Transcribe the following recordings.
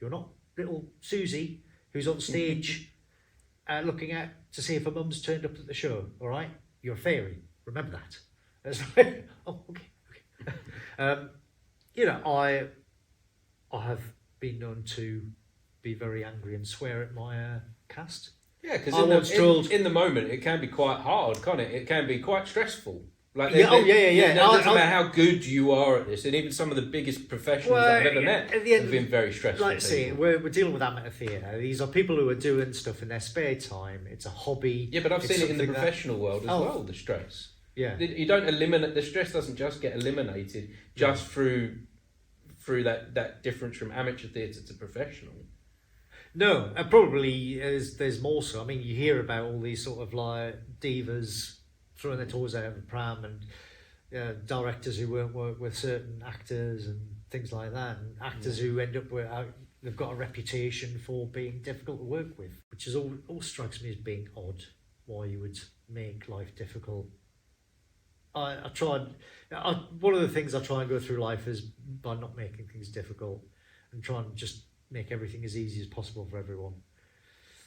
You're not little Susie who's on stage looking out to see if her mum's turned up at the show. All right, you're a fairy. Remember that. That's right. Oh, okay. You know, I have been known to be very angry and swear at my cast. Yeah, because in the moment it can be quite hard, can't it? It can be quite stressful. Like yeah. It doesn't matter how good you are at this, and even some of the biggest professionals I've ever met have been very stressful. Like I say, we're dealing with amateur theatre. These are people who are doing stuff in their spare time. It's a hobby. Yeah, but I've seen it in the professional world as well. The stress. Yeah, you don't eliminate the stress. Doesn't just get eliminated just through that difference from amateur theatre to professional. No, probably there's more so. I mean, you hear about all these sort of like divas throwing their toys out of the pram, and directors who won't work with certain actors and things like that, and actors who end up with they've got a reputation for being difficult to work with, which is all strikes me as being odd. Why you would make life difficult. One of the things I try and go through life is by not making things difficult and try and just make everything as easy as possible for everyone.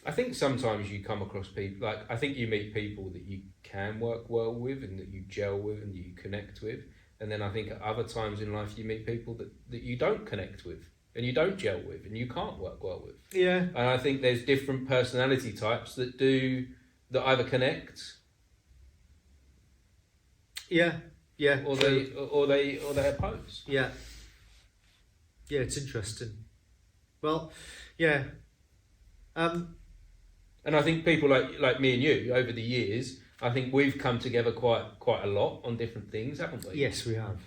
I think sometimes you come across people, like I think you meet people that you can work well with and that you gel with and that you connect with. And then I think at other times in life you meet people that you don't connect with and you don't gel with and you can't work well with. Yeah. And I think there's different personality types that either connect. Yeah. Yeah. Or they oppose. Yeah. Yeah, it's interesting. Well, yeah. And I think people like me and you over the years, I think we've come together quite a lot on different things, haven't we? Yes, we have.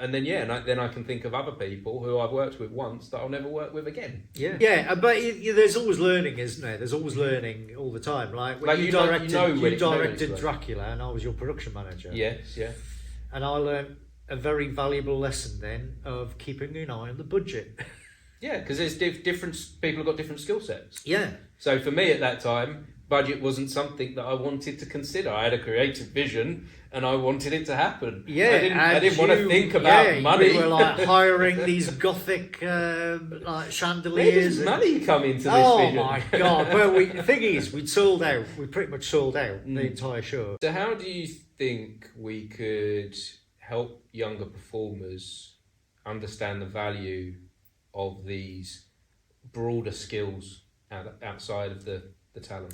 And then then I can think of other people who I've worked with once that I'll never work with again. Yeah, yeah, but there's always learning, isn't there? There's always learning all the time. Like when you directed Dracula, and I was your production manager. Yes, yeah. And I learned a very valuable lesson then of keeping an eye on the budget. Yeah, because there's different people have got different skill sets. Yeah. So for me at that time, budget wasn't something that I wanted to consider. I had a creative vision and I wanted it to happen. Yeah, I didn't want to think about money. We were like hiring these gothic like chandeliers. Where does money come into this vision? Oh my god! Well, the thing is, we'd sold out. We pretty much sold out the entire show. So how do you think we could help younger performers understand the value of these broader skills outside of the talent?